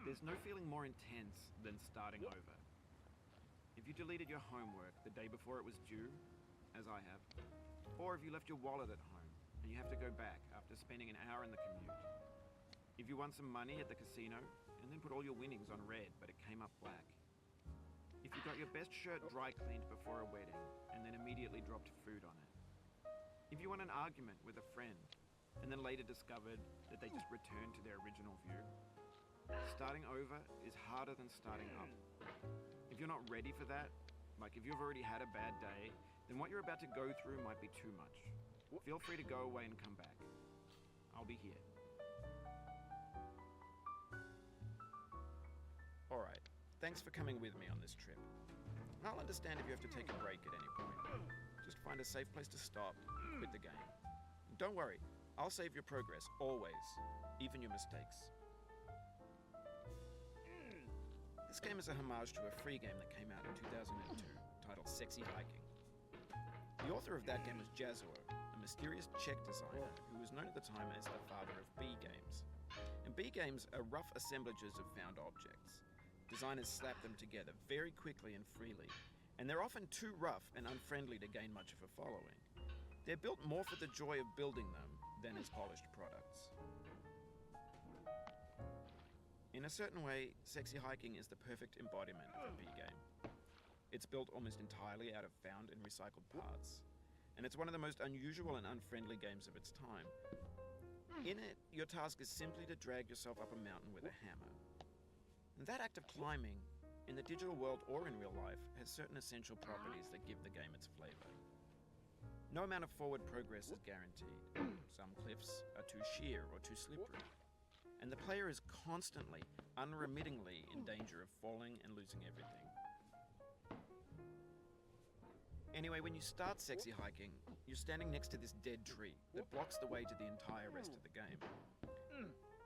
There's no feeling more intense than starting over. If you deleted your homework the day before it was due, as I have, or if you left your wallet at home and you have to go back after spending an hour in the commute. If you won some money at the casino and then put all your winnings on red but it came up black. If you got your best shirt dry cleaned before a wedding and then immediately dropped food on it. If you won an argument with a friend and then later discovered that they just returned to their original view. Starting over is harder than starting up. If you're not ready for that, like if you've already had a bad day, then what you're about to go through might be too much. Feel free to go away and come back. I'll be here. Alright, thanks for coming with me on this trip. I'll understand if you have to take a break at any point. Just find a safe place to stop, quit the game. Don't worry, I'll save your progress, always, even your mistakes. This game is a homage to a free game that came out in 2002, titled Sexy Hiking. The author of that game was Jazuo, a mysterious Czech designer who was known at the time as the father of B games. And B games are rough assemblages of found objects. Designers slap them together very quickly and freely, and they're often too rough and unfriendly to gain much of a following. They're built more for the joy of building them than as polished products. In a certain way, Sexy Hiking is the perfect embodiment of a B game. It's built almost entirely out of found and recycled parts, and it's one of the most unusual and unfriendly games of its time. In it, your task is simply to drag yourself up a mountain with a hammer. And that act of climbing, in the digital world or in real life, has certain essential properties that give the game its flavor. No amount of forward progress is guaranteed. Some cliffs are too sheer or too slippery. And the player is constantly, unremittingly in danger of falling and losing everything. Anyway, when you start Sexy Hiking, you're standing next to this dead tree that blocks the way to the entire rest of the game.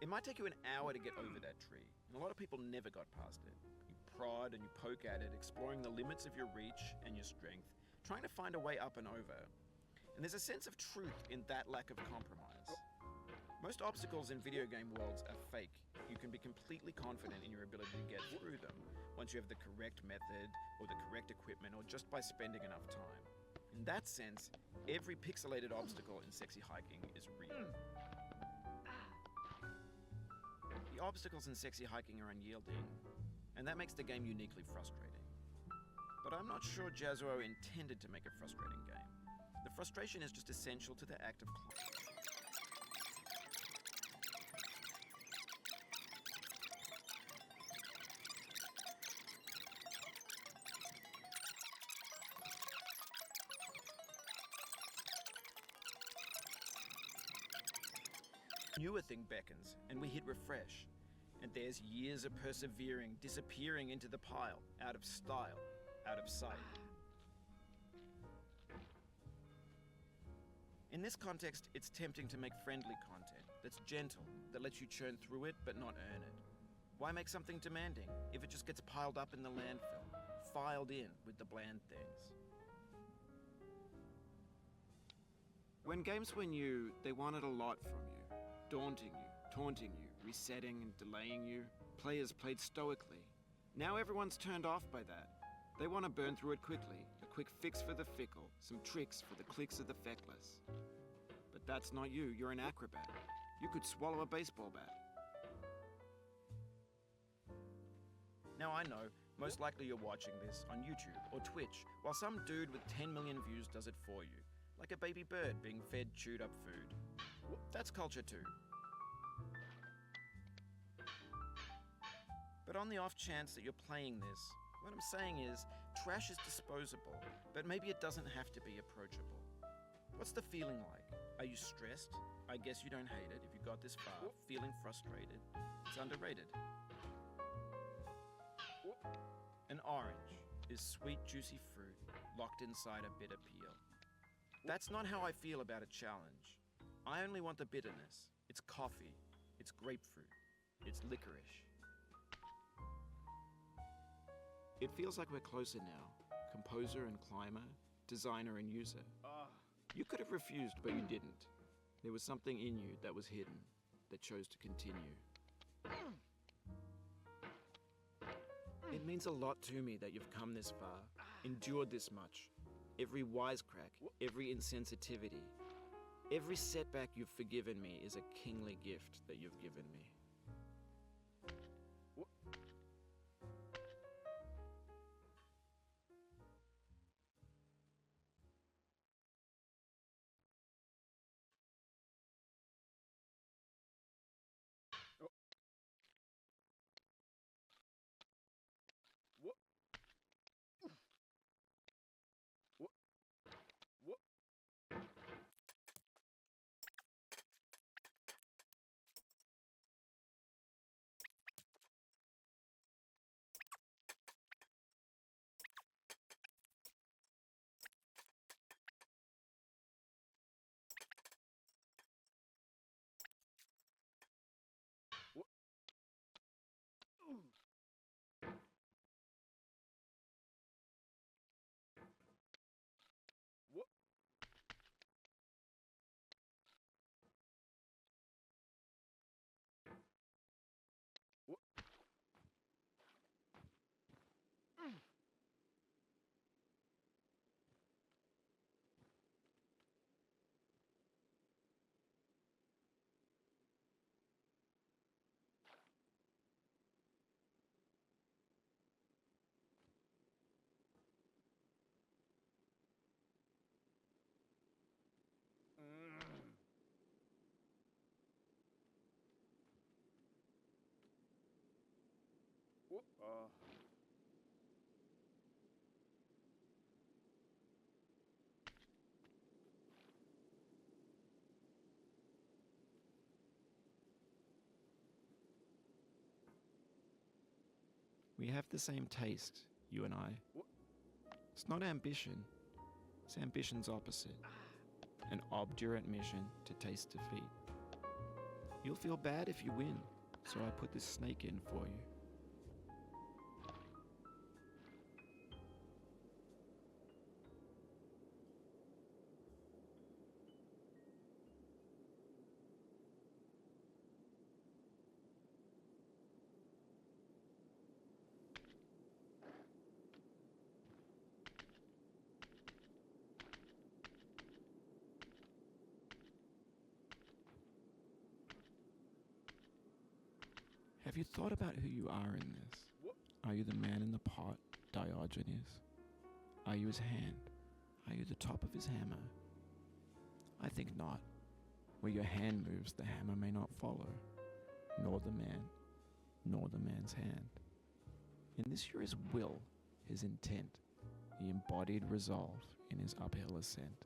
It might take you an hour to get over that tree, and a lot of people never got past it. You prod and you poke at it, exploring the limits of your reach and your strength, trying to find a way up and over. And there's a sense of truth in that lack of compromise. Most obstacles in video game worlds are fake. You can be completely confident in your ability to get through them once you have the correct method or the correct equipment or just by spending enough time. In that sense, every pixelated obstacle in Sexy Hiking is real. The obstacles in Sexy Hiking are unyielding, and that makes the game uniquely frustrating. But I'm not sure Jazuo intended to make a frustrating game. The frustration is just essential to the act of climbing. Newer thing beckons, and we hit refresh. And there's years of persevering, disappearing into the pile, out of style, out of sight. In this context, it's tempting to make friendly content that's gentle, that lets you churn through it but not earn it. Why make something demanding if it just gets piled up in the landfill, filed in with the bland things? When games were new, they wanted a lot from you. Daunting you, taunting you, resetting and delaying you. Players played stoically. Now everyone's turned off by that. They want to burn through it quickly, a quick fix for the fickle, some tricks for the clicks of the feckless. But that's not you, you're an acrobat. You could swallow a baseball bat. Now I know, most likely you're watching this on YouTube or Twitch, while some dude with 10 million views does it for you, like a baby bird being fed chewed up food. That's culture too. But on the off chance that you're playing this, what I'm saying is, trash is disposable, but maybe it doesn't have to be approachable. What's the feeling like? Are you stressed? I guess you don't hate it if you got this far, feeling frustrated. It's underrated. An orange is sweet, juicy fruit locked inside a bitter peel. That's not how I feel about a challenge. I only want the bitterness. It's coffee. It's grapefruit. It's licorice. It feels like we're closer now. Composer and climber, designer and user. You could have refused, but you didn't. There was something in you that was hidden, that chose to continue. It means a lot to me that you've come this far, endured this much. Every wisecrack, every insensitivity, every setback you've forgiven me is a kingly gift that you've given me. We have the same taste, you and I. It's not ambition. It's ambition's opposite. An obdurate mission to taste defeat. You'll feel bad if you win, so I put this snake in for you. Have you thought about who you are in this? Are you the man in the pot, Diogenes? Are you his hand? Are you the top of his hammer? I think not. Where your hand moves, the hammer may not follow, nor the man, nor the man's hand. In this you're his will, his intent, the embodied resolve in his uphill ascent.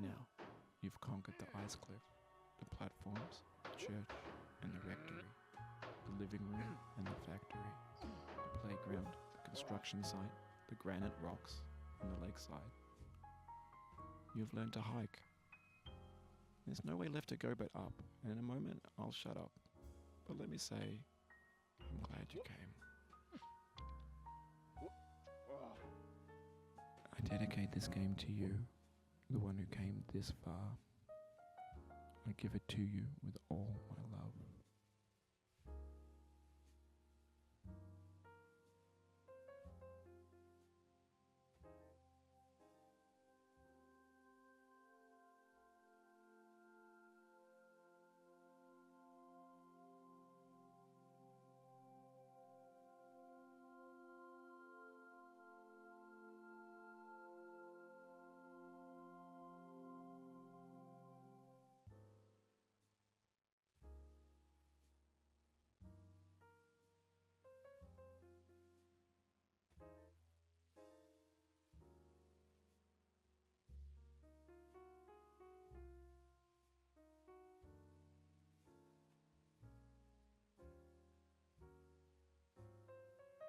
Now, you've conquered the ice cliff, the platforms, the church, and the rectory, the living room and the factory, the playground, the construction site, the granite rocks, and the lakeside. You've learned to hike. There's no way left to go but up, and in a moment I'll shut up. But let me say, I'm glad you came. I dedicate this game to you, the one who came this far. I give it to you with all my